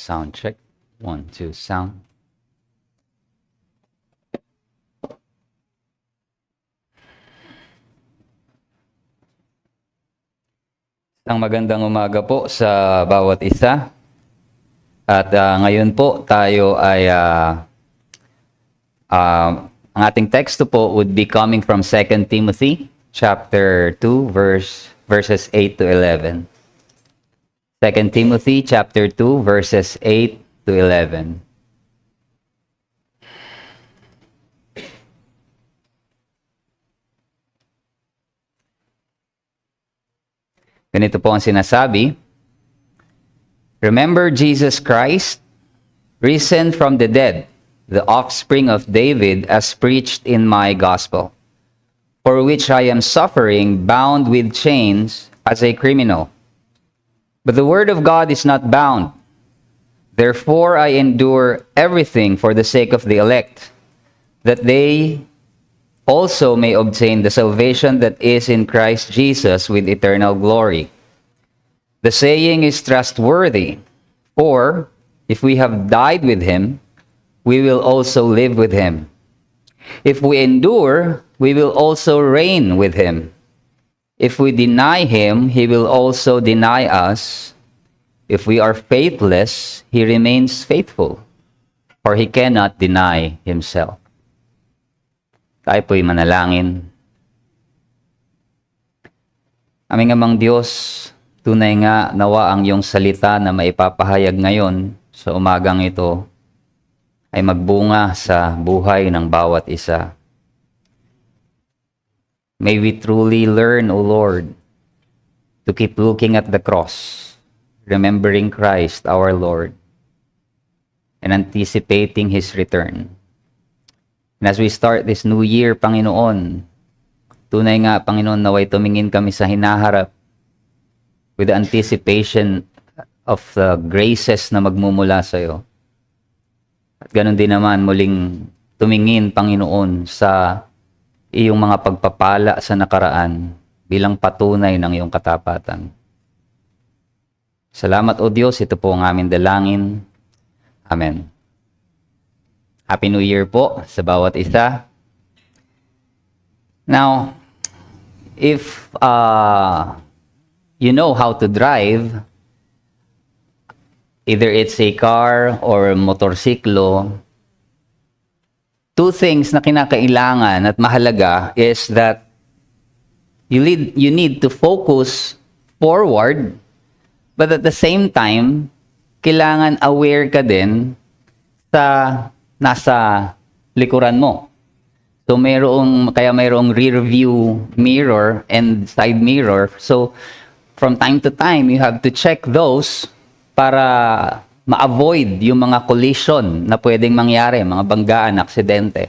Sound check. 1, 2, sound. Isang magandang umaga po sa bawat isa. At ngayon po tayo ay ang ating teksto po would be coming from 2 Timothy chapter 2 verses 8 to 11. 2 Timothy chapter 2 verses 8 to 11. Ganito po ang sinasabi. Remember Jesus Christ, risen from the dead, the offspring of David, as preached in my gospel, for which I am suffering, bound with chains as a criminal. But the word of God is not bound. Therefore I endure everything for the sake of the elect, that they also may obtain the salvation that is in Christ Jesus with eternal glory. The saying is trustworthy, for if we have died with him, we will also live with him. If we endure, we will also reign with him. If we deny him, he will also deny us. If we are faithless, he remains faithful, for he cannot deny himself. Tayo po'y manalangin. Aming Amang Diyos, tunay nga nawa ang iyong salita na maipapahayag ngayon sa umagang ito ay magbunga sa buhay ng bawat isa. May we truly learn, O Lord, to keep looking at the cross, remembering Christ our Lord, and anticipating His return. And as we start this new year, Panginoon, tunay nga, Panginoon, naway tumingin kami sa hinaharap with the anticipation of the graces na magmumula sa iyo. At ganun din naman, muling tumingin, Panginoon, sa iyong mga pagpapala sa nakaraan bilang patunay ng iyong katapatan. Salamat, O Diyos, ito po ang aming dalangin. Amen. Happy New Year po sa bawat isa. Now, if you know how to drive, either it's a car or motorsiklo, two things na kinakailangan at mahalaga is that you need to focus forward, but at the same time, kailangan aware ka din sa nasa likuran mo. So mayroong rear view mirror and side mirror. So from time to time, you have to check those para ma-avoid yung mga collision na pwedeng mangyari, mga banggaan, aksidente.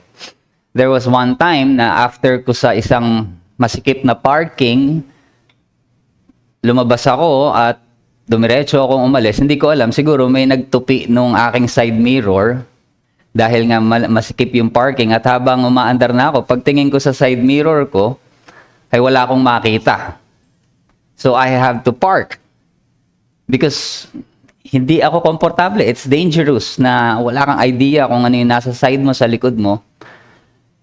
There was one time na after ko sa isang masikip na parking, lumabas ako at dumiretso akong umalis. Hindi ko alam, siguro may nagtupi nung aking side mirror dahil nga masikip yung parking, at habang umaandar na ako, pagtingin ko sa side mirror ko, ay wala akong makita. So I have to park because hindi ako komportable. It's dangerous na wala kang idea kung ano yung nasa side mo, sa likod mo.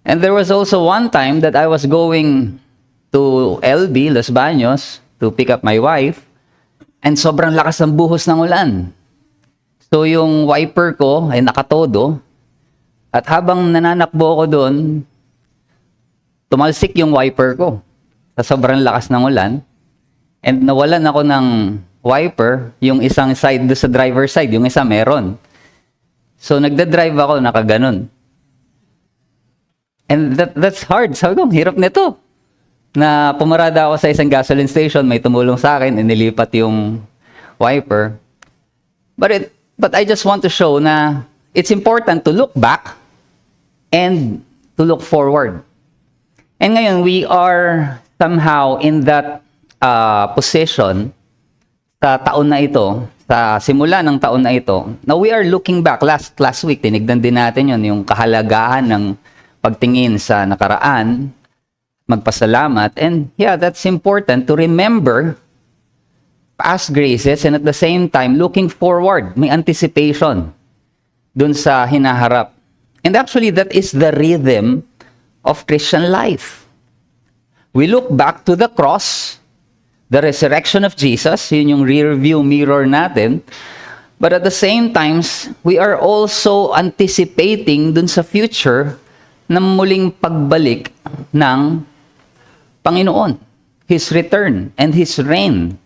And there was also one time that I was going to LB, Los Baños, to pick up my wife, and sobrang lakas ng buhos ng ulan. So yung wiper ko ay nakatodo, at habang nananakbo ako doon, tumalsik yung wiper ko sa sobrang lakas ng ulan, and nawalan ako ng wiper, yung isang side do sa driver side, yung isa meron. So nagda-drive ako nakaganon. And that's hard. Sabi ko, hirap nito. Na pumarada ako sa isang gasoline station, may tumulong sa akin, inilipat yung wiper. But I just want to show na it's important to look back and to look forward. And ngayon, we are somehow in that position sa taon na ito, sa simula ng taon na ito. Now, we are looking back. Last week, tinignan din natin yun, yung kahalagahan ng pagtingin sa nakaraan, magpasalamat. And yeah, that's important to remember past graces and at the same time looking forward. May anticipation dun sa hinaharap. And actually, that is the rhythm of Christian life. We look back to the cross, the resurrection of Jesus, yun yung rear view mirror natin. But at the same times, we are also anticipating dun sa future na muling pagbalik ng Panginoon, His return and His reign.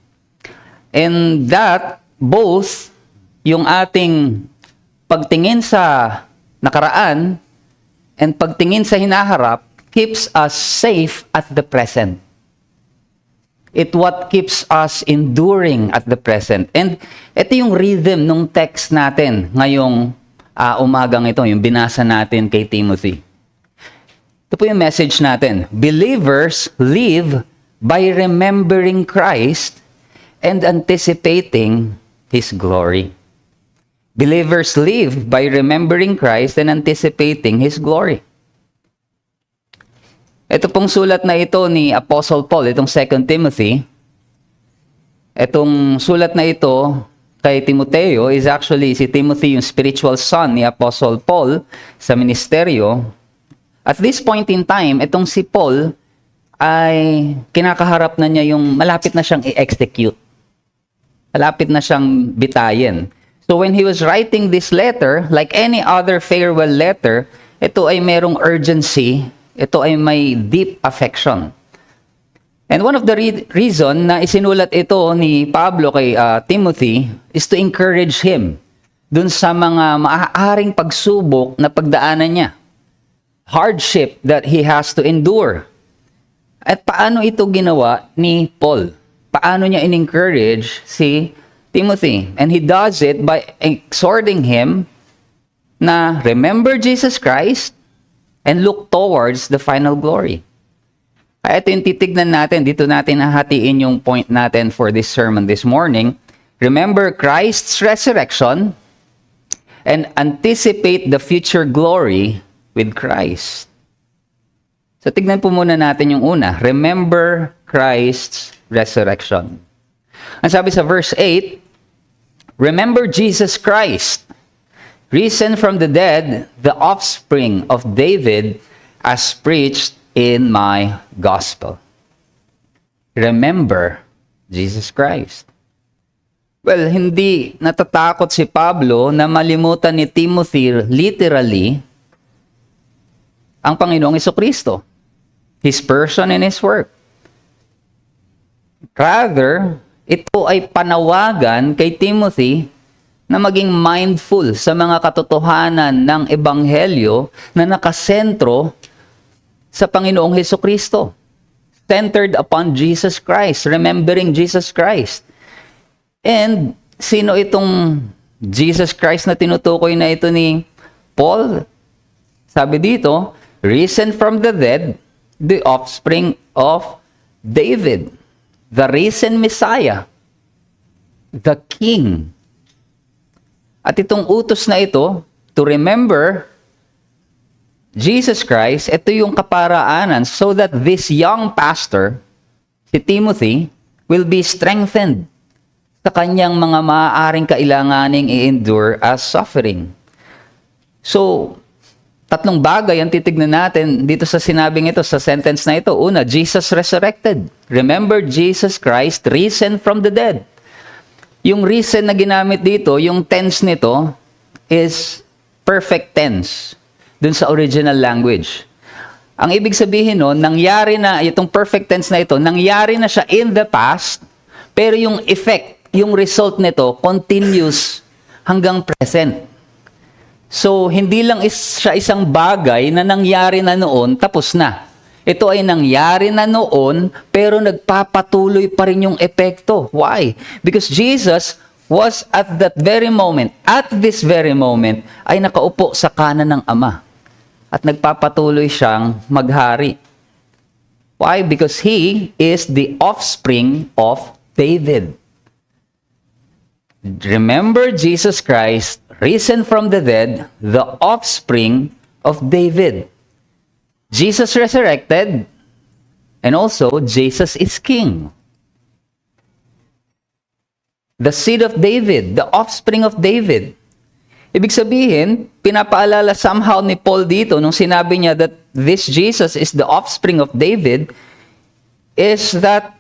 And that, both yung ating pagtingin sa nakaraan and pagtingin sa hinaharap, keeps us safe at the present. It what keeps us enduring at the present. And ito yung rhythm ng text natin ngayong umagang ito, yung binasa natin kay Timothy. Ito po yung message natin. Believers live by remembering Christ and anticipating His glory. Believers live by remembering Christ and anticipating His glory. Ito pong sulat na ito ni Apostle Paul, itong 2 Timothy. Itong sulat na ito kay Timoteo is actually si Timothy yung spiritual son ni Apostle Paul sa ministeryo. At this point in time, itong si Paul ay kinakaharap na niya yung malapit na siyang i-execute. Malapit na siyang bitayin. So when he was writing this letter, like any other farewell letter, ito ay merong urgency, ito ay may deep affection. And one of the reason na isinulat ito ni Pablo kay Timothy is to encourage him dun sa mga maaaring pagsubok na pagdaanan niya. Hardship that he has to endure. At paano ito ginawa ni Paul? Paano niya in-encourage si Timothy? And he does it by exhorting him na remember Jesus Christ and look towards the final glory. Kaya ito yung titignan natin. Dito natin nahatiin yung point natin for this sermon this morning. Remember Christ's resurrection and anticipate the future glory with Christ. So tignan po muna natin yung una. Remember Christ's resurrection. Ang sabi sa verse 8, remember Jesus Christ, risen from the dead, the offspring of David, as preached in my gospel. Remember Jesus Christ. Well, hindi natatakot si Pablo na malimutan ni Timothy literally ang Panginoong Jesucristo, His person and His work. Rather, ito ay panawagan kay Timothy na maging mindful sa mga katotohanan ng Ebanghelyo na nakasentro sa Panginoong Jesucristo. Centered upon Jesus Christ, remembering Jesus Christ. And sino itong Jesus Christ na tinutukoy na ito ni Paul? Sabi dito, risen from the dead, the offspring of David. The risen Messiah, the King. At itong utos na ito, to remember Jesus Christ, ito yung kaparaanan so that this young pastor, si Timothy, will be strengthened sa kanyang mga maaaring kailanganing i-endure as suffering. So, tatlong bagay ang titignan natin dito sa sinabing ito, sa sentence na ito. Una, Jesus resurrected. Remember Jesus Christ, risen from the dead. Yung risen na ginamit dito, yung tense nito is perfect tense dun sa original language. Ang ibig sabihin nun, nangyari na, itong perfect tense na ito, nangyari na siya in the past, pero yung effect, yung result nito, continues hanggang present. So, hindi lang siya isang bagay na nangyari na noon, tapos na. Ito ay nangyari na noon, pero nagpapatuloy pa rin yung epekto. Why? Because Jesus was at that very moment, at this very moment, ay nakaupo sa kanan ng Ama. At nagpapatuloy siyang maghari. Why? Because He is the offspring of David. Remember Jesus Christ, risen from the dead, the offspring of David. Jesus resurrected, and also Jesus is King. The seed of David, the offspring of David. Ibig sabihin, pinapaalala somehow ni Paul dito nung sinabi niya that this Jesus is the offspring of David, is that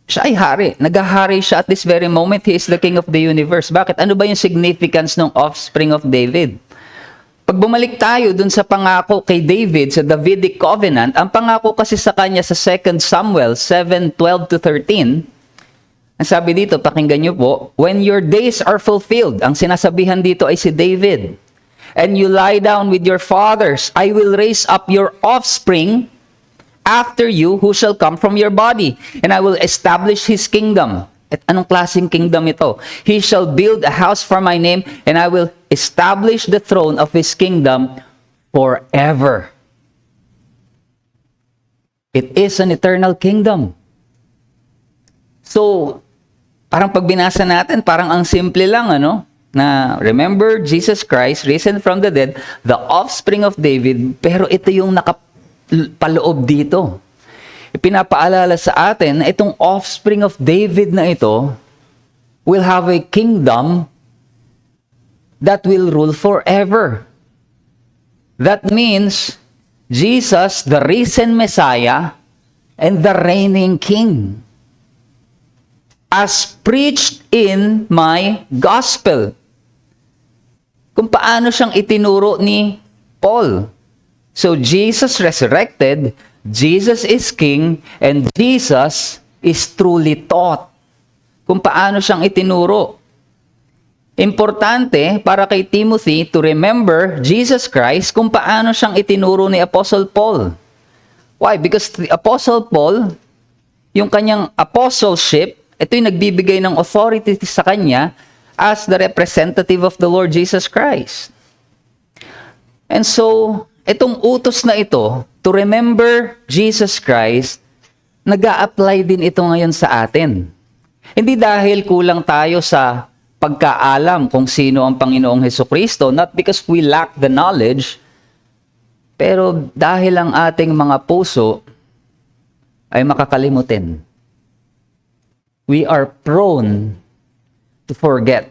siya ay hari. Nag-hari siya at this very moment. He is the king of the universe. Bakit? Ano ba yung significance ng offspring of David? Pag bumalik tayo dun sa pangako kay David sa Davidic covenant, ang pangako kasi sa kanya sa 2 Samuel 7:12-13, ang sabi dito, pakinggan niyo po, when your days are fulfilled, ang sinasabihan dito ay si David, and you lie down with your fathers, I will raise up your offspring after you who shall come from your body, and I will establish his kingdom. At anong klaseng kingdom ito? He shall build a house for my name, and I will establish the throne of his kingdom forever. It is an eternal kingdom. So, parang pag binasa natin, parang ang simple lang, ano? Na, remember, Jesus Christ, risen from the dead, the offspring of David, pero ito yung nakapaloob dito. Ipinapaalala sa atin na itong offspring of David na ito will have a kingdom that will rule forever. That means, Jesus, the risen Messiah, and the reigning King, as preached in my gospel. Kung paano siyang itinuro ni Paul. So, Jesus resurrected, Jesus is King, and Jesus is truly taught. Kung paano siyang itinuro. Importante para kay Timothy to remember Jesus Christ kung paano siyang itinuro ni Apostle Paul. Why? Because the Apostle Paul, yung kanyang apostleship, ito yung nagbibigay ng authority sa kanya as the representative of the Lord Jesus Christ. And so, itong utos na ito, to remember Jesus Christ, nag-a-apply din ito ngayon sa atin. Hindi dahil kulang tayo sa pagkaalam kung sino ang Panginoong Hesukristo, not because we lack the knowledge, pero dahil ang ating mga puso ay makakalimutin. We are prone to forget.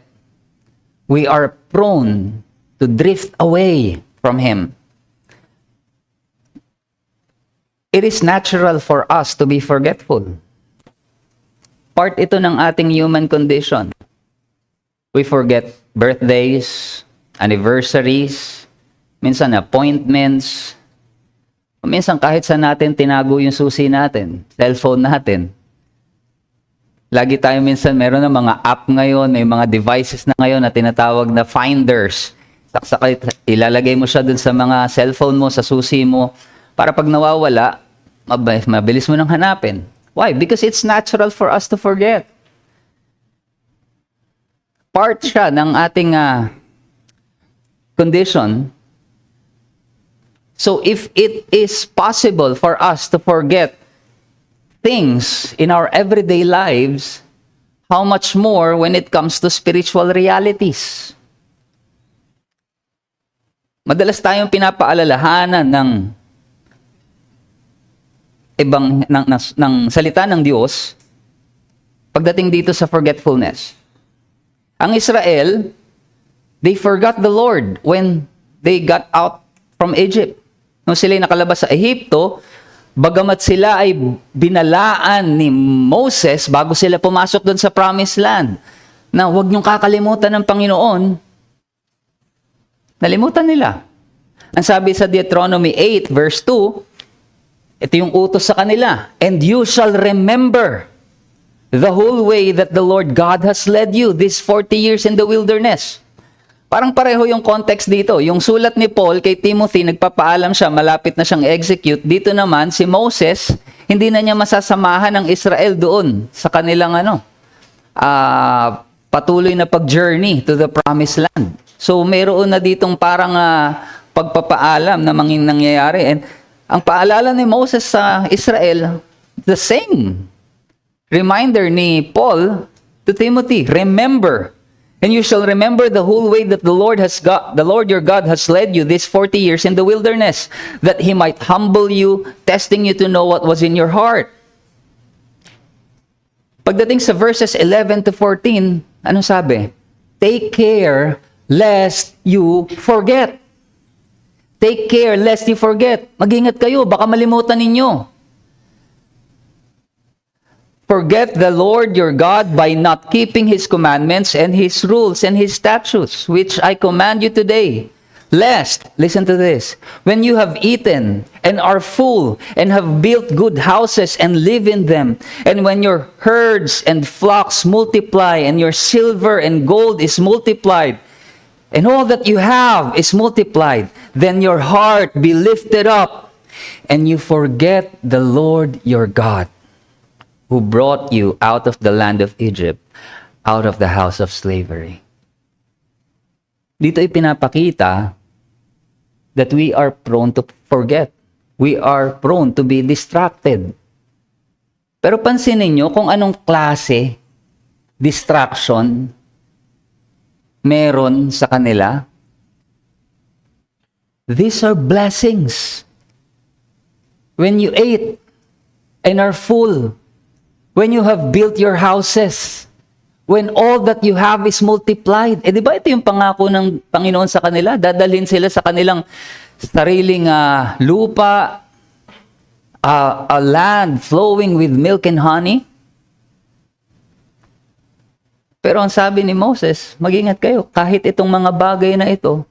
We are prone to drift away from Him. It is natural for us to be forgetful. Part ito ng ating human condition. We forget birthdays, anniversaries, minsan appointments, minsan kahit sa natin tinago yung susi natin, cellphone natin. Lagi tayo minsan meron ng mga app ngayon, may mga devices na ngayon na tinatawag na finders. Saksak, ilalagay mo siya dun sa mga cellphone mo, sa susi mo, para pag nawawala, mabilis mo nang hanapin. Why? Because it's natural for us to forget. Part siya ng ating condition. So if it is possible for us to forget things in our everyday lives, how much more when it comes to spiritual realities? Madalas tayong pinapaalalahanan ng salita ng Diyos pagdating dito sa forgetfulness. Ang Israel, they forgot the Lord when they got out from Egypt. Nung sila'y nakalabas sa Ehipto, bagamat sila ay binalaan ni Moses bago sila pumasok doon sa Promised Land, na huwag niyong kakalimutan ng Panginoon, nalimutan nila. Ang sabi sa Deuteronomy 8 verse 2, ito yung utos sa kanila, and you shall remember the whole way that the Lord God has led you these 40 years in the wilderness. Parang pareho yung context dito. Yung sulat ni Paul kay Timothy, nagpapaalam siya, malapit na siyang execute. Dito naman, si Moses, hindi na niya masasamahan ng Israel doon sa kanilang patuloy na pag-journey to the Promised Land. So, mayroon na ditong parang pagpapaalam na nangyayari. And ang paalala ni Moses sa Israel, the same. Reminder ni Paul to Timothy, remember, and you shall remember the whole way that the Lord your God has led you these 40 years in the wilderness, that He might humble you, testing you to know what was in your heart. Pagdating sa verses 11 to 14, Ano sabi? Take care lest you forget. Take care lest you forget. Mag-ingat kayo, baka malimutan ninyo. Forget the Lord your God by not keeping His commandments and His rules and His statutes, which I command you today. Lest, listen to this, when you have eaten and are full and have built good houses and live in them, and when your herds and flocks multiply and your silver and gold is multiplied, and all that you have is multiplied, then your heart be lifted up, and you forget the Lord your God, who brought you out of the land of Egypt, out of the house of slavery. Dito ipinapakita that we are prone to forget. We are prone to be distracted. Pero pansinin nyo kung anong klase distraction meron sa kanila. These are blessings. When you ate and are full, when you have built your houses, when all that you have is multiplied. Di ba ito yung pangako ng Panginoon sa kanila? Dadalhin sila sa kanilang sariling lupa, a land flowing with milk and honey. Pero ang sabi ni Moses, mag-ingat kayo, kahit itong mga bagay na ito,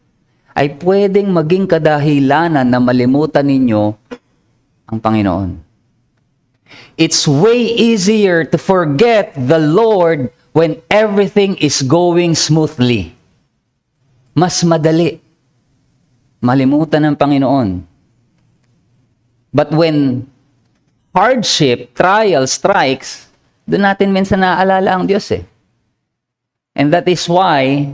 ay pwedeng maging kadahilanan na malimutan ninyo ang Panginoon. It's way easier to forget the Lord when everything is going smoothly. Mas madali malimutan ng Panginoon. But when hardship, trial strikes, doon natin minsan naaalala ang Diyos eh. And that is why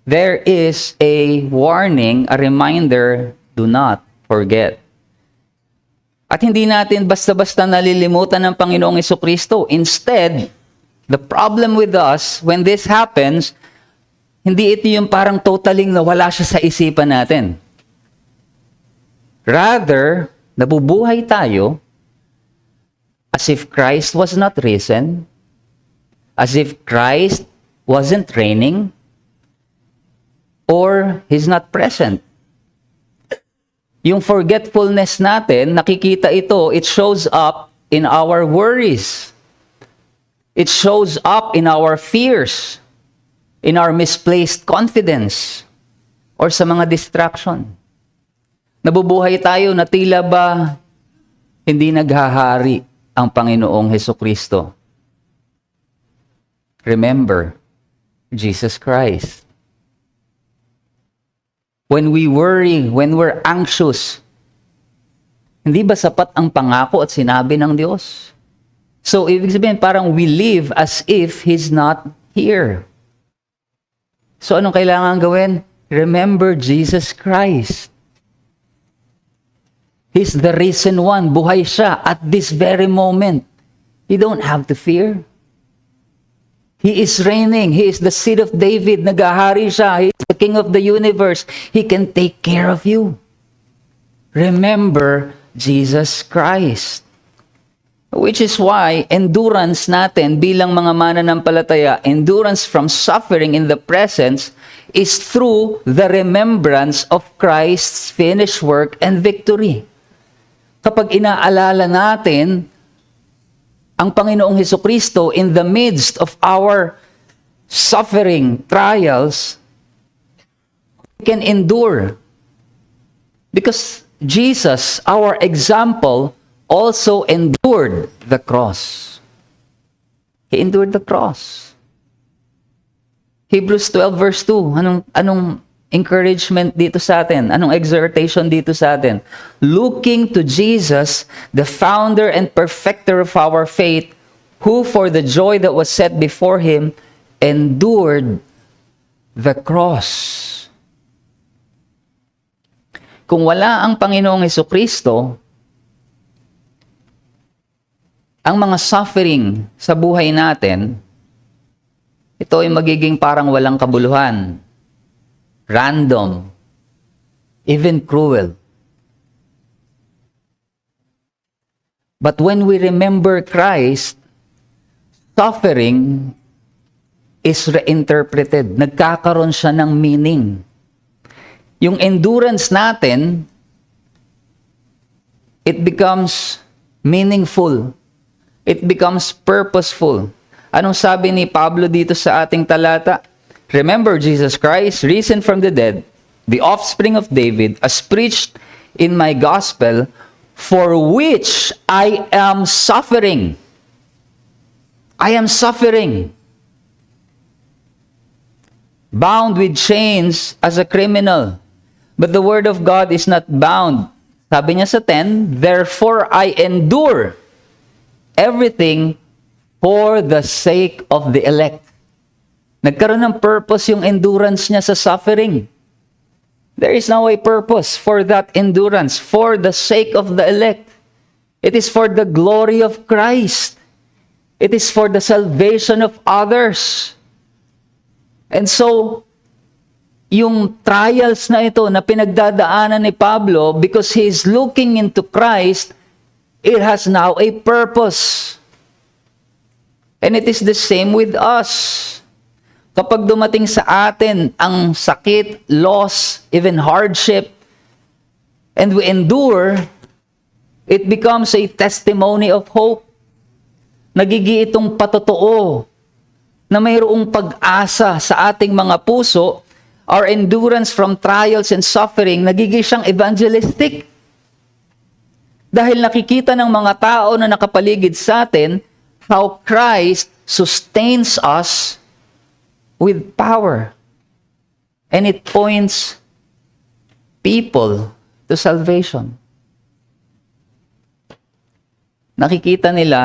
there is a warning, a reminder, do not forget. At hindi natin basta-basta nalilimutan ng Panginoong Jesucristo. Instead, the problem with us, when this happens, hindi ito yung parang totaling nawala siya sa isipan natin. Rather, nabubuhay tayo as if Christ was not risen, as if Christ wasn't reigning, or He's not present. Yung forgetfulness natin, nakikita ito, it shows up in our worries. It shows up in our fears, in our misplaced confidence, or sa mga distraction. Nabubuhay tayo na tila ba hindi naghahari ang Panginoong Hesukristo. Remember, Jesus Christ. When we worry, when we're anxious, hindi ba sapat ang pangako at sinabi ng Diyos? So, ibig sabihin, parang we live as if He's not here. So, anong kailangan gawin? Remember Jesus Christ. He's the risen one. Buhay siya at this very moment. You don't have to fear. He is reigning. He is the seed of David. Nagahari siya. He is the King of the universe. He can take care of you. Remember Jesus Christ. Which is why endurance natin bilang mga mananampalataya, endurance from suffering in the presence is through the remembrance of Christ's finished work and victory. Kapag inaalala natin ang Panginoong Hesukristo in the midst of our suffering, trials, we can endure. Because Jesus, our example, also endured the cross. He endured the cross. Hebrews 12 verse 2, anong encouragement dito sa atin? Anong exhortation dito sa atin? Looking to Jesus, the founder and perfecter of our faith, who for the joy that was set before Him, endured the cross. Kung wala ang Panginoong Hesukristo, ang mga suffering sa buhay natin, ito ay magiging parang walang kabuluhan, random, even cruel. But when we remember Christ, suffering is reinterpreted. Nagkakaroon siya ng meaning. Yung endurance natin, it becomes meaningful. It becomes purposeful. Anong sabi ni Pablo dito sa ating talata? Remember Jesus Christ, risen from the dead, the offspring of David, as preached in my gospel, for which I am suffering. I am suffering. Bound with chains as a criminal. But the word of God is not bound. Sabi niya sa 10, therefore I endure everything for the sake of the elect. Nagkaroon ng purpose yung endurance niya sa suffering. There is now a purpose for that endurance, for the sake of the elect. It is for the glory of Christ. It is for the salvation of others. And so, yung trials na ito na pinagdadaanan ni Pablo, because he is looking into Christ, it has now a purpose. And it is the same with us. Kapag dumating sa atin ang sakit, loss, even hardship, and we endure, it becomes a testimony of hope. Nagiging itong patotoo na mayroong pag-asa sa ating mga puso. Our endurance from trials and suffering, nagiging siyang evangelistic. Dahil nakikita ng mga tao na nakapaligid sa atin how Christ sustains us with power. And it points people to salvation. Nakikita nila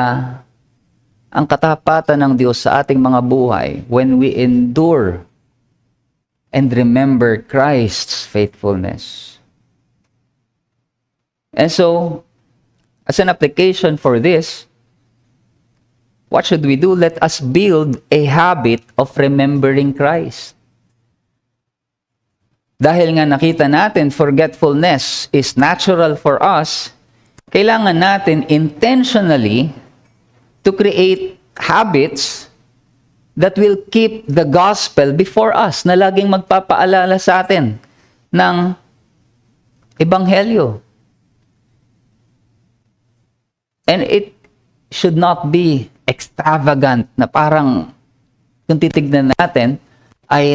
ang katapatan ng Diyos sa ating mga buhay when we endure and remember Christ's faithfulness. And so, as an application for this, what should we do? Let us build a habit of remembering Christ. Dahil nga nakita natin, forgetfulness is natural for us, kailangan natin intentionally to create habits that will keep the gospel before us, na laging magpapaalala sa atin ng ebanghelyo. And it should not be extravagant na parang kung titignan natin ay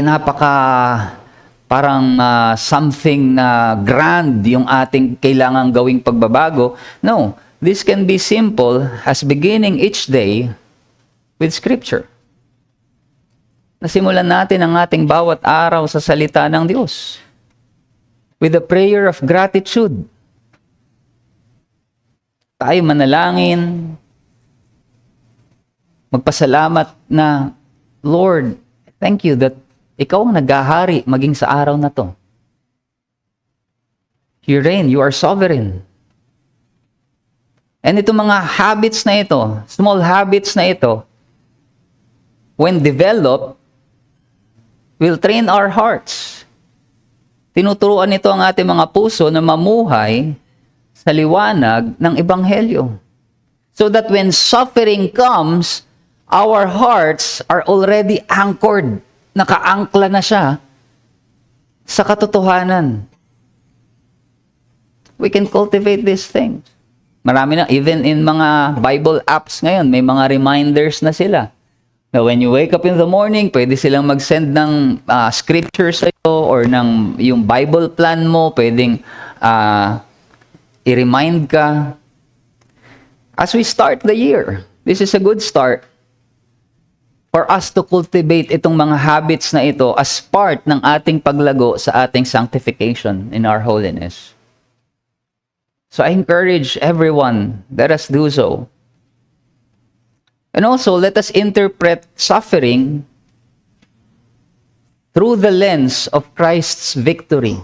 parang something na grand yung ating kailangang gawing pagbabago. No, this can be simple as beginning each day with Scripture. Nasimulan natin ang ating bawat araw sa salita ng Diyos with a prayer of gratitude. Tayo manalangin, magpasalamat na, Lord, thank you that ikaw ang naghahari maging sa araw na to. You reign, you are sovereign. And itong mga habits na ito, small habits na ito, when developed, will train our hearts. Tinuturuan nito ang ating mga puso na mamuhay sa liwanag ng Ebanghelyo. So that when suffering comes, our hearts are already anchored. Nakaangkla na siya sa katotohanan. We can cultivate these things. Marami na, even in mga Bible apps ngayon, may mga reminders na sila. Now, when you wake up in the morning, pwede silang mag-send ng scripture sa iyo or ng yung Bible plan mo, pwedeng i-remind ka. As we start the year, this is a good start for us to cultivate itong mga habits na ito as part ng ating paglago sa ating sanctification in our holiness. So I encourage everyone, let us do so. And also, let us interpret suffering through the lens of Christ's victory.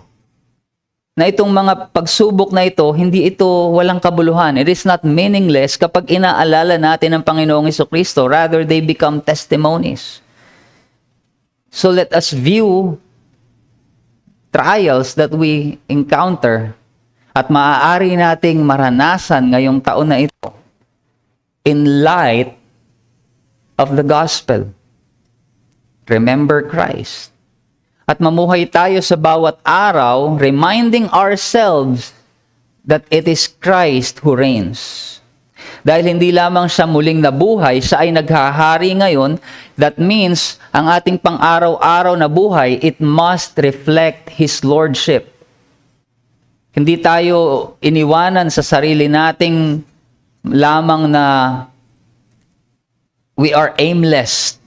Na itong mga pagsubok na ito, hindi ito walang kabuluhan. It is not meaningless kapag inaalala natin ang Panginoong Jesucristo. Rather, they become testimonies. So let us view trials that we encounter at maaari nating maranasan ngayong taon na ito in light of the gospel. remember Christ. At mamuhay tayo sa bawat araw, reminding ourselves that it is Christ who reigns. Dahil hindi lamang siya muling nabuhay, siya ay naghahari ngayon. That means, ang ating pang-araw-araw na buhay, it must reflect His Lordship. Hindi tayo iniwanan sa sarili nating lamang na we are aimless.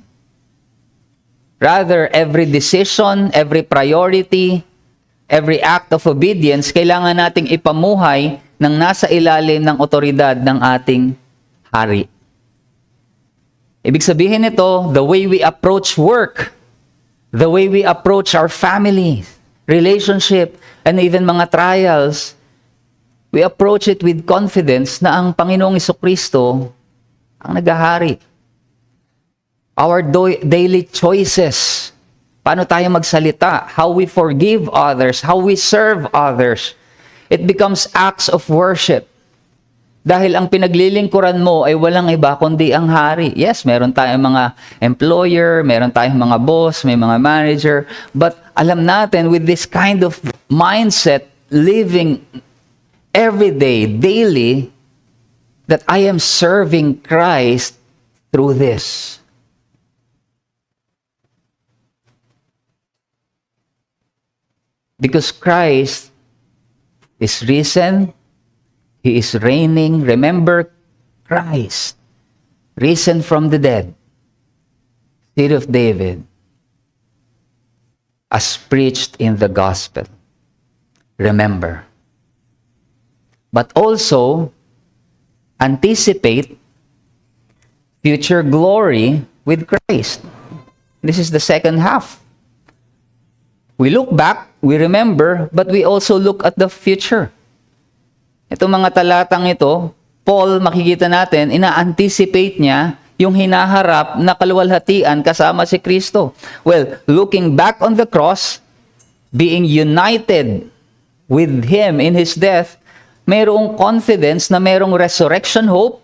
Rather, every decision, every priority, every act of obedience, kailangan nating ipamuhay ng nasa ilalim ng otoridad ng ating hari. Ibig sabihin nito, the way we approach work, the way we approach our family, relationship, and even mga trials, we approach it with confidence na ang Panginoong Jesucristo ang naghahari. Our daily choices, paano tayo magsalita, how we forgive others, how we serve others, it becomes acts of worship. Dahil ang pinaglilingkuran mo ay walang iba kundi ang hari. Yes, meron tayong mga employer, meron tayong mga boss, may mga manager, but alam natin with this kind of mindset, living every day, daily, that I am serving Christ through this. Because Christ is risen, He is reigning. Remember Christ, risen from the dead, seed of David, as preached in the gospel. Remember. But also, anticipate future glory with Christ. This is the second half. We look back, we remember, but we also look at the future. Itong mga talatang ito, Paul, makikita natin, ina-anticipate niya yung hinaharap na kaluwalhatian kasama si Kristo. Well, looking back on the cross, being united with Him in His death, mayroong confidence na mayroong resurrection hope,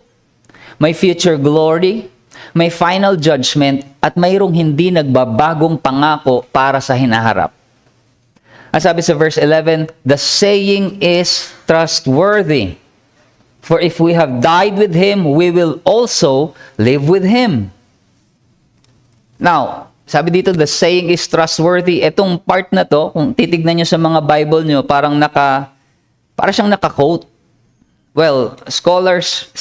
may future glory, may final judgment, at mayroong hindi nagbabagong pangako para sa hinaharap. Ang sabi sa verse 11, the saying is trustworthy. For if we have died with Him, we will also live with Him. Now, sabi dito, the saying is trustworthy. Itong part na to, kung titignan nyo sa mga Bible nyo, para siyang naka-quote. Well, scholars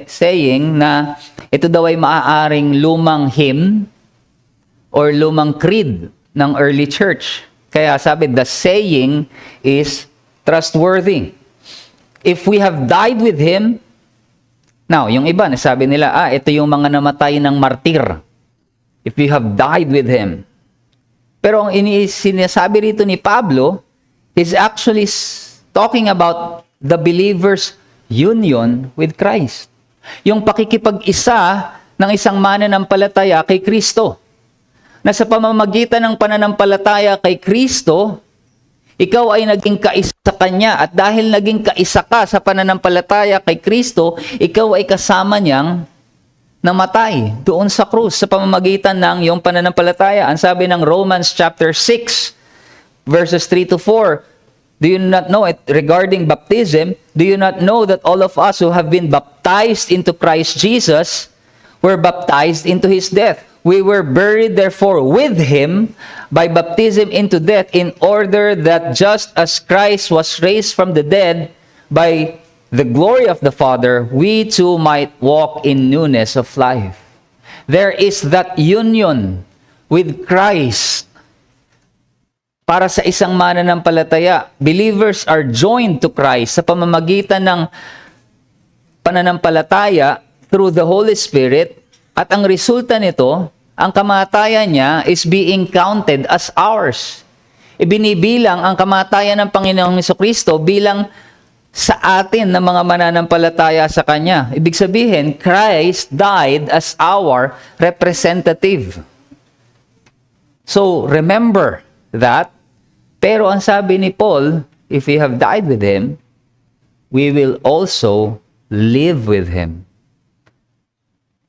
saying na ito daw ay maaaring lumang hymn or lumang creed ng early church. Kaya sabi, the saying is trustworthy. If we have died with Him, now, yung iba, nasabi nila, ito yung mga namatay ng martir. If we have died with Him. Pero ang sinasabi rito ni Pablo is actually talking about the believer's union with Christ. Yung pakikipag-isa ng isang mananampalataya kay Kristo. Na sa pamamagitan ng pananampalataya kay Kristo, ikaw ay naging kaisa sa Kanya. At dahil naging kaisa ka sa pananampalataya kay Kristo, ikaw ay kasama niyang namatay doon sa krus sa pamamagitan ng iyong pananampalataya. Ang sabi ng Romans chapter 6, verses 3 to 4, do you not know it regarding baptism? Do you not know that all of us who have been baptized into Christ Jesus were baptized into His death? We were buried therefore with Him by baptism into death, in order that just as Christ was raised from the dead by the glory of the Father, we too might walk in newness of life. There is that union with Christ. Para sa isang mananampalataya, believers are joined to Christ sa pamamagitan ng pananampalataya through the Holy Spirit. At ang resulta nito, ang kamatayan niya is being counted as ours. Ibinibilang ang kamatayan ng Panginoong Jesucristo bilang sa atin na mga mananampalataya sa Kanya. Ibig sabihin, Christ died as our representative. So, remember that. Pero ang sabi ni Paul, if we have died with Him, we will also live with Him.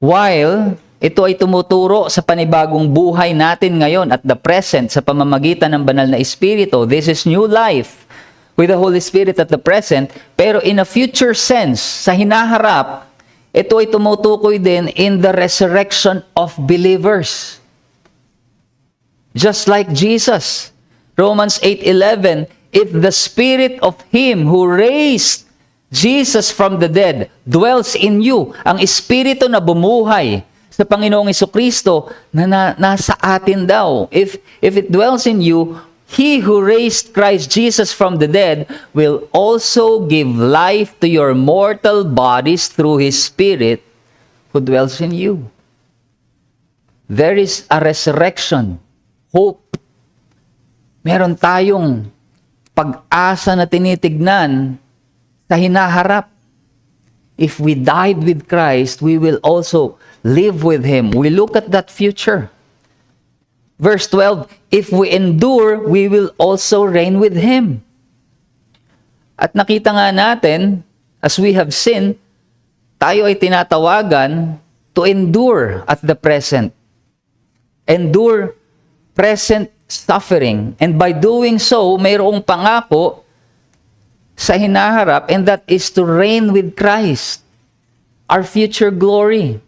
While Ito ay tumuturo sa panibagong buhay natin ngayon at the present sa pamamagitan ng banal na Espiritu. This is new life with the Holy Spirit at the present. Pero in a future sense, sa hinaharap, ito ay tumutukoy din in the resurrection of believers. Just like Jesus. Romans 8:11, if the Spirit of Him who raised Jesus from the dead dwells in you, ang Espiritu na bumuhay sa Panginoong Jesucristo na nasa atin daw. If it dwells in you, He who raised Christ Jesus from the dead will also give life to your mortal bodies through His Spirit who dwells in you. There is a resurrection, hope. Meron tayong pag-asa na tinitignan sa hinaharap. If we died with Christ, we will also live with Him. We look at that future. Verse 12, if we endure, we will also reign with Him. At nakita nga natin, as we have seen, tayo ay tinatawagan to endure at the present. Endure present suffering. And by doing so, mayroong pangako sa hinaharap, and that is to reign with Christ, our future glory.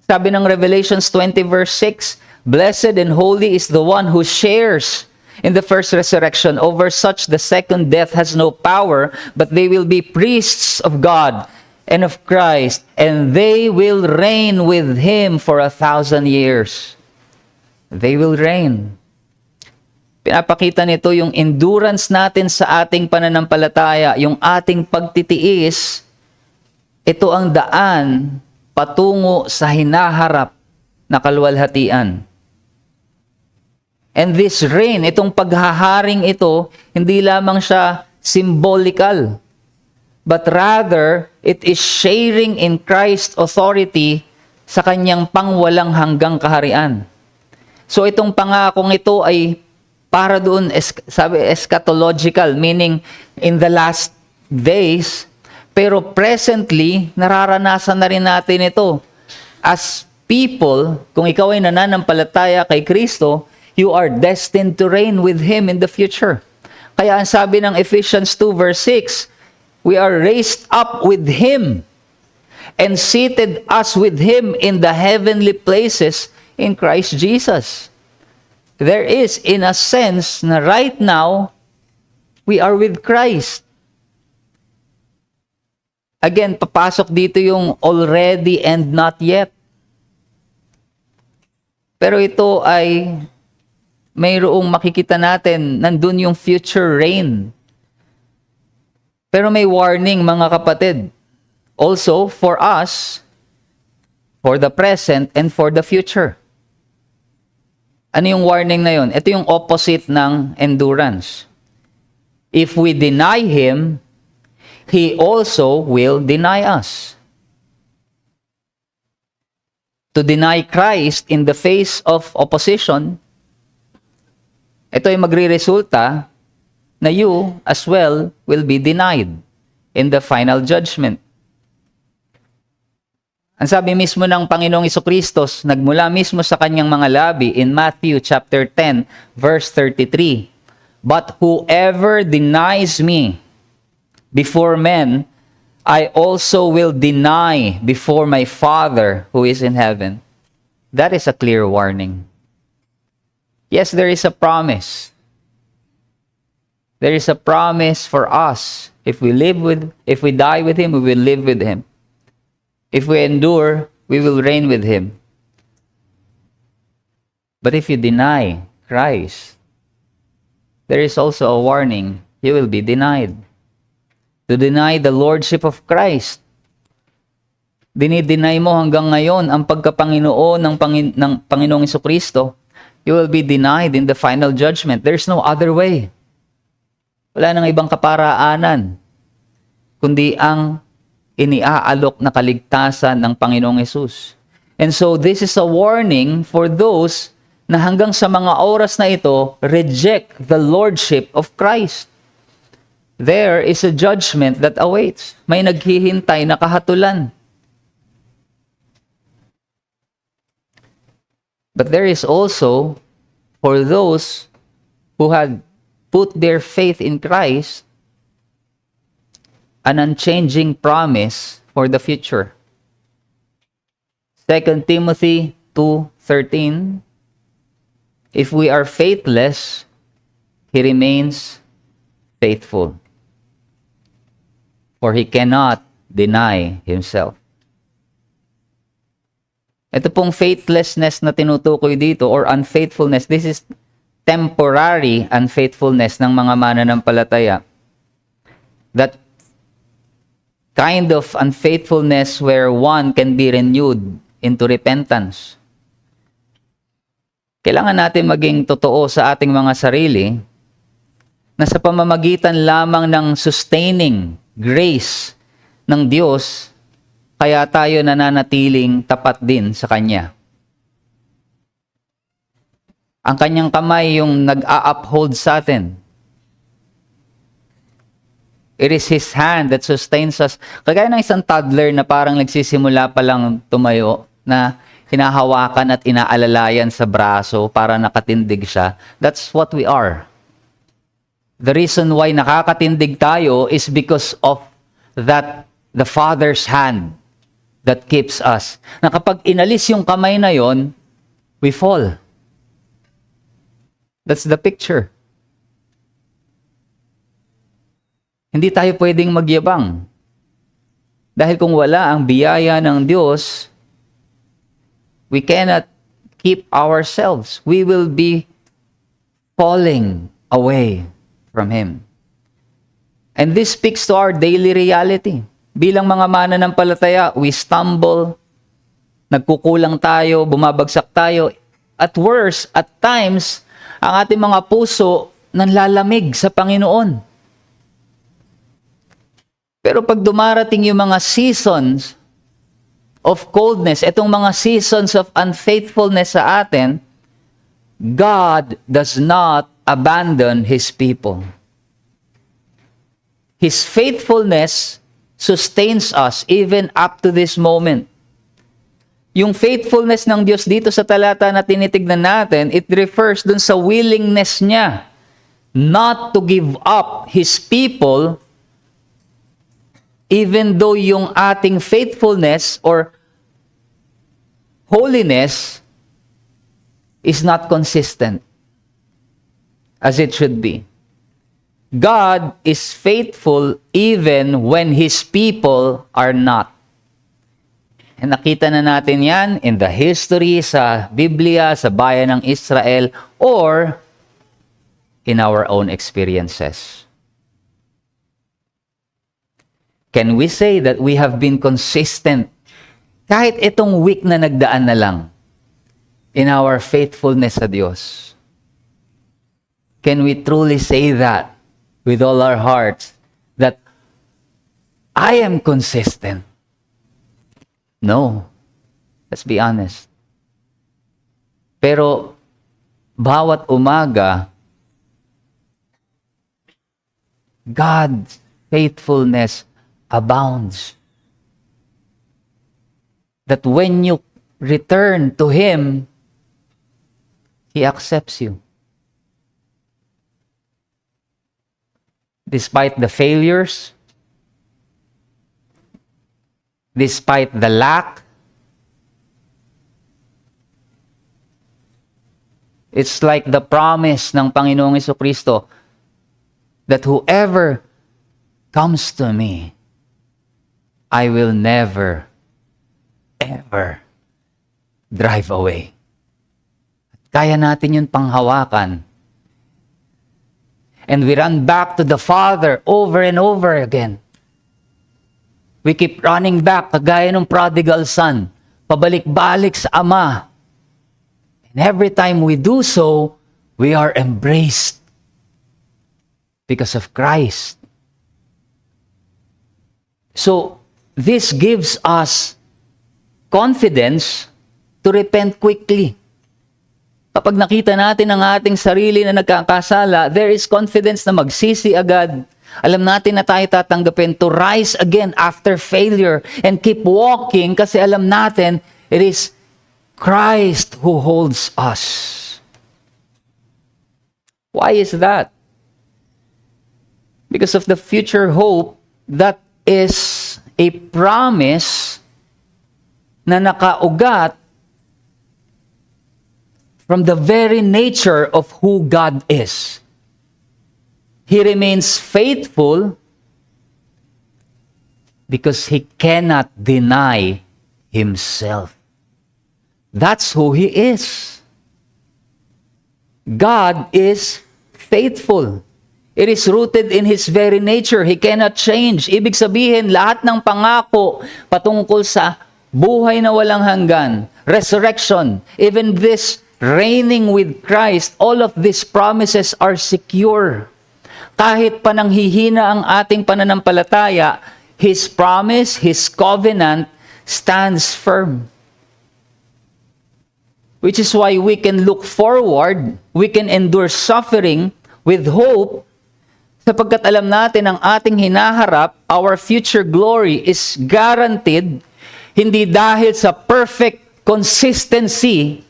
Sabi ng Revelations 20 verse 6, blessed and holy is the one who shares in the first resurrection. Over such the second death has no power, but they will be priests of God and of Christ, and they will reign with Him for 1,000 years. They will reign. Pinapakita nito yung endurance natin sa ating pananampalataya, yung ating pagtitiis. Ito ang daan patungo sa hinaharap na kaluwalhatian. And this reign, itong paghaharing ito, hindi lamang siya symbolical, but rather, it is sharing in Christ's authority sa kanyang pangwalang hanggang kaharian. So itong pangakong ito ay para doon, sabi, eschatological, meaning in the last days. Pero presently, nararanasan na rin natin ito. As people, kung ikaw ay nananampalataya kay Kristo, you are destined to reign with Him in the future. Kaya ang sabi ng Ephesians 2 verse 6, we are raised up with Him and seated us with Him in the heavenly places in Christ Jesus. There is, in a sense, na right now, we are with Christ. Again, papasok dito yung already and not yet. Pero ito ay mayroong makikita natin, nandun yung future reign. Pero may warning, mga kapatid. Also, for us, for the present, and for the future. Ano yung warning na yun? Ito yung opposite ng endurance. If we deny Him, He also will deny us. To deny Christ in the face of opposition, ito ay magre-resulta na you as well will be denied in the final judgment. Ang sabi mismo ng Panginoong Jesucristo, nagmula mismo sa kanyang mga labi in Matthew chapter 10, verse 33, but whoever denies me before men, I also will deny before my Father who is in heaven. That is a clear warning. Yes, there is a promise. There is a promise for us. If we die with Him, we will live with Him. If we endure, we will reign with Him. But if you deny Christ, there is also a warning. You will be denied. To deny the Lordship of Christ. Dinideny mo hanggang ngayon ang pagkapanginoon ng Panginoong Jesucristo. You will be denied in the final judgment. There's no other way. Wala nang ibang kaparaanan, kundi ang iniaalok na kaligtasan ng Panginoong Hesus. And so this is a warning for those na hanggang sa mga oras na ito, reject the Lordship of Christ. There is a judgment that awaits. May naghihintay na kahatulan. But there is also, for those who had put their faith in Christ, an unchanging promise for the future. 2 Timothy 2:13, if we are faithless, He remains faithful, for He cannot deny Himself. Ito pong faithlessness na tinutukoy dito, or unfaithfulness, this is temporary unfaithfulness ng mga mananampalataya. That kind of unfaithfulness where one can be renewed into repentance. Kailangan natin maging totoo sa ating mga sarili na sa pamamagitan lamang ng sustaining grace ng Diyos, kaya tayo nananatiling tapat din sa Kanya. Ang Kanyang kamay yung nag-a-uphold sa atin. It is His hand that sustains us. Kagaya ng isang toddler na parang nagsisimula pa lang tumayo, na hinahawakan at inaalalayan sa braso para nakatindig siya. That's what we are. The reason why nakakatindig tayo is because of that, the Father's hand that keeps us. Na kapag inalis yung kamay na yon, we fall. That's the picture. Hindi tayo pwedeng magyabang. Dahil kung wala ang biyaya ng Diyos, we cannot keep ourselves. We will be falling away from Him. And this speaks to our daily reality. Bilang mga mananampalataya, we stumble, nagkukulang tayo, bumabagsak tayo. At worse, at times, ang ating mga puso nanlalamig sa Panginoon. Pero pag dumarating yung mga seasons of coldness, itong mga seasons of unfaithfulness sa atin, God does not abandon His people. His faithfulness sustains us even up to this moment. Yung faithfulness ng Diyos dito sa talata na tinitignan natin, it refers dun sa willingness niya not to give up His people even though yung ating faithfulness or holiness is not consistent as it should be. God is faithful even when His people are not. And nakita na natin yan in the history sa Biblia, sa bayan ng Israel, or in our own experiences. Can we say that we have been consistent kahit itong week na nagdaan na lang in our faithfulness sa Diyos? Can we truly say that with all our hearts, that I am consistent? No. Let's be honest. Pero bawat umaga, God's faithfulness abounds. That when you return to Him, He accepts you. Despite the failures, despite the lack, it's like the promise ng Panginoong Jesucristo that whoever comes to me, I will never, ever drive away. Kaya natin yun panghawakan. And we run back to the Father over and over again. We keep running back, kagaya ng prodigal son, pabalik-balik sa Ama. And every time we do so, we are embraced because of Christ. So, this gives us confidence to repent quickly. Kapag nakita natin ang ating sarili na nagkakasala, there is confidence na magsisi agad. Alam natin na tayo tatanggapin to rise again after failure and keep walking kasi alam natin it is Christ who holds us. Why is that? Because of the future hope that is a promise na nakaugat from the very nature of who God is. He remains faithful because He cannot deny Himself. That's who He is. God is faithful. It is rooted in His very nature. He cannot change. Ibig sabihin, lahat ng pangako patungkol sa buhay na walang hanggan, resurrection, even this reigning with Christ, all of these promises are secure. Kahit pa nanghihina ang ating pananampalataya, His promise, His covenant stands firm. Which is why we can look forward, we can endure suffering with hope, sapagkat alam natin ang ating hinaharap, our future glory is guaranteed, hindi dahil sa perfect consistency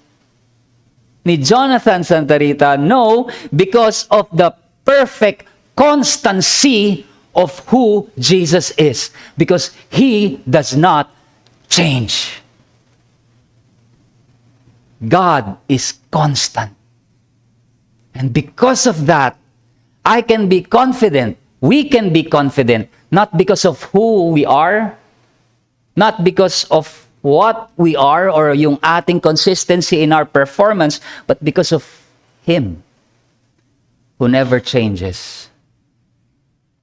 ni Jonathan Santa Rita, no, because of the perfect constancy of who Jesus is, because He does not change. God is constant. And because of that, I can be confident, we can be confident, not because of who we are, not because of what we are or yung ating consistency in our performance, but because of Him who never changes.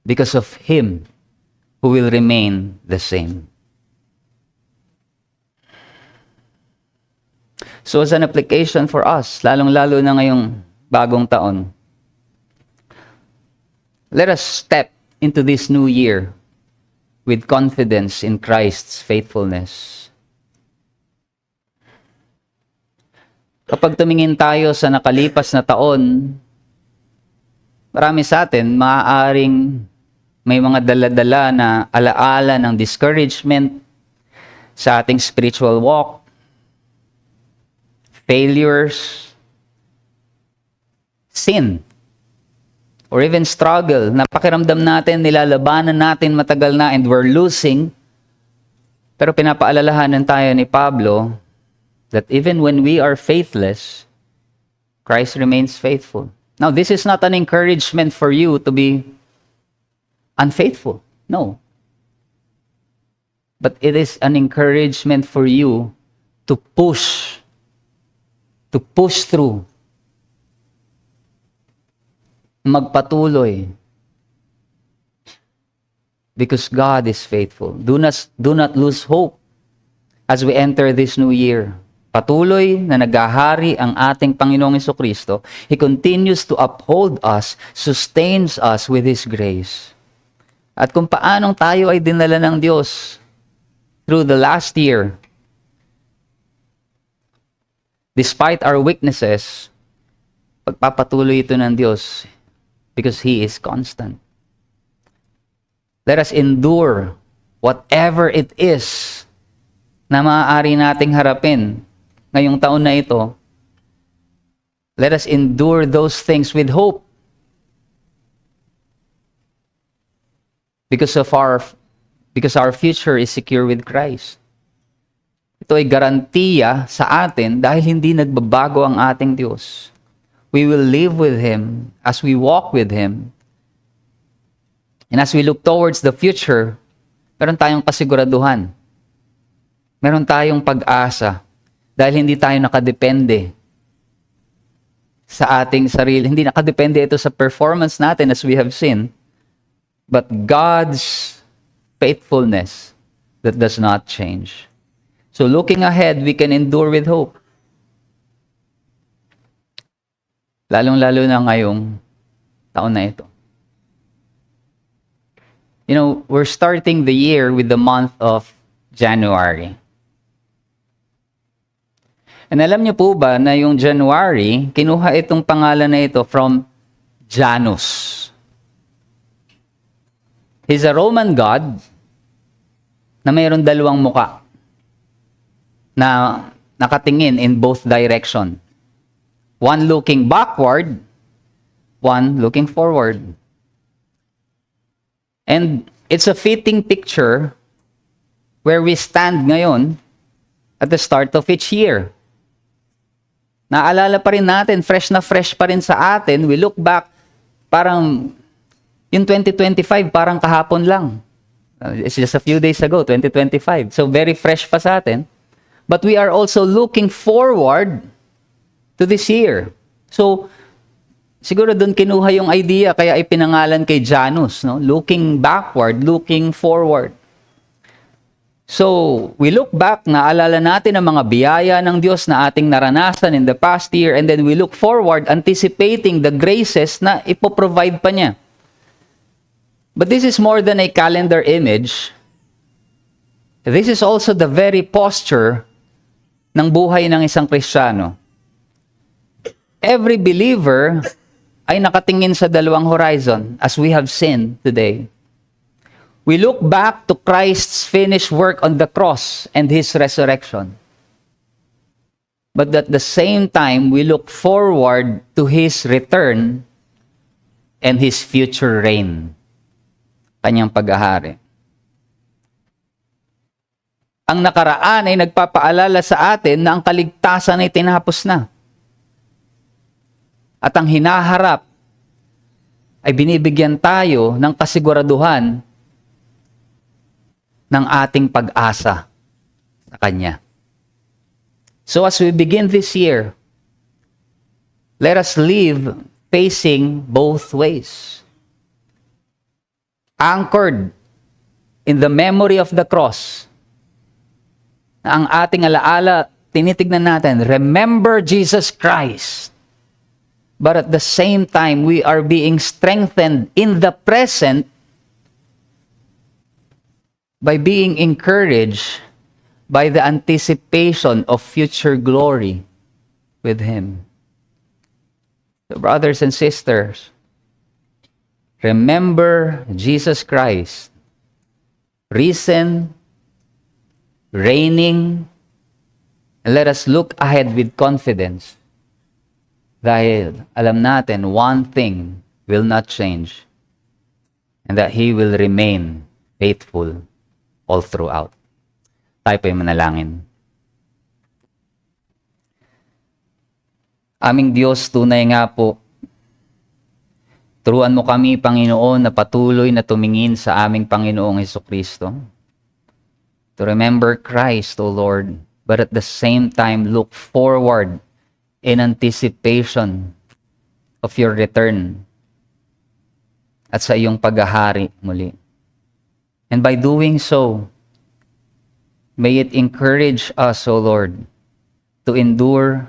Because of Him who will remain the same. So as an application for us, lalong-lalo na ngayong bagong taon, let us step into this new year with confidence in Christ's faithfulness. Kapag tumingin tayo sa nakalipas na taon, marami sa atin maaaring may mga dala-dala na alaala ng discouragement sa ating spiritual walk, failures, sin, or even struggle na pakiramdam natin, nilalabanan natin matagal na and we're losing. Pero pinapaalalahanan tayo ni Pablo that even when we are faithless, Christ remains faithful. Now, this is not an encouragement for you to be unfaithful. No. But it is an encouragement for you to push through, magpatuloy, because God is faithful. Do not lose hope as we enter this new year. Patuloy na naghahari ang ating Panginoong Jesucristo. He continues to uphold us, sustains us with His grace. At kung paanong tayo ay dinala ng Diyos through the last year, despite our weaknesses, pagpapatuloy ito ng Diyos because He is constant. Let us endure whatever it is na maaari nating harapin ngayong taon na ito. Let us endure those things with hope. Because our future is secure with Christ. Ito ay garantiya sa atin dahil hindi nagbabago ang ating Diyos. We will live with Him as we walk with Him. And as we look towards the future, meron tayong kasiguraduhan. Meron tayong pag-asa dahil hindi tayo nakadepende sa ating sarili. Hindi nakadepende ito sa performance natin as we have seen, but God's faithfulness that does not change. So looking ahead, we can endure with hope. Lalong-lalo na ngayong taon na ito. You know, we're starting the year with the month of January. And alam niyo po ba na yung January, kinuha itong pangalan na ito from Janus. He's a Roman god na mayroon dalawang muka. Na nakatingin in both direction. One looking backward, one looking forward. And it's a fitting picture where we stand ngayon at the start of each year. Naalala pa rin natin, fresh na fresh pa rin sa atin. We look back, parang yung 2025, parang kahapon lang. It's just a few days ago, 2025. So very fresh pa sa atin. But we are also looking forward to this year. So, siguro doon kinuha yung idea, kaya ipinangalan kay Janus, no? Looking backward, looking forward. So, we look back, naalala natin ang mga biyaya ng Diyos na ating naranasan in the past year, and then we look forward, anticipating the graces na ipoprovide pa niya. But this is more than a calendar image. This is also the very posture ng buhay ng isang Kristiyano. Every believer ay nakatingin sa dalawang horizon, as we have seen today. We look back to Christ's finished work on the cross and His resurrection. But at the same time, we look forward to His return and His future reign. Kanyang paghahari. Ang nakaraan ay nagpapaalala sa atin na ang kaligtasan ay tinapos na. At ang hinaharap ay binibigyan tayo ng kasiguraduhan ng ating pag-asa sa Kanya. So as we begin this year, let us live facing both ways. Anchored in the memory of the cross. Ang ating alaala, tinitignan natin, remember Jesus Christ. But at the same time, we are being strengthened in the present by being encouraged by the anticipation of future glory with Him. So brothers and sisters, remember Jesus Christ, risen, reigning, and let us look ahead with confidence. Dahil alam natin, one thing will not change, and that He will remain faithful all throughout. Tayo po'y manalangin. Aming Diyos, tunay nga po, turuan mo kami, Panginoon, na patuloy na tumingin sa aming Panginoong Hesukristo. To remember Christ, O Lord, but at the same time look forward in anticipation of your return at sa iyong paghahari muli. And by doing so, may it encourage us, O Lord, to endure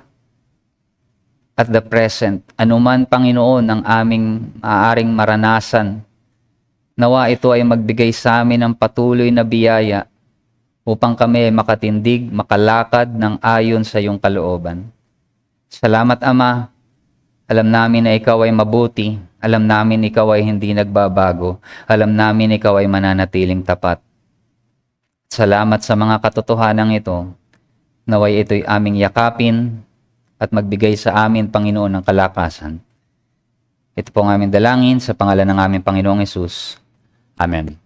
at the present. Anuman, Panginoon, ang aming maaaring maranasan, nawa ito ay magbigay sa amin ng patuloy na biyaya upang kami makatindig, makalakad ng ayon sa iyong kalooban. Salamat, Ama. Alam namin na Ikaw ay mabuti. Alam namin Ikaw ay hindi nagbabago. Alam namin Ikaw ay mananatiling tapat. Salamat sa mga katotohanan ito. Naway ito'y aming yakapin at magbigay sa amin, Panginoon, ng kalakasan. Ito po ang aming dalangin sa pangalan ng aming Panginoong Hesus. Amen.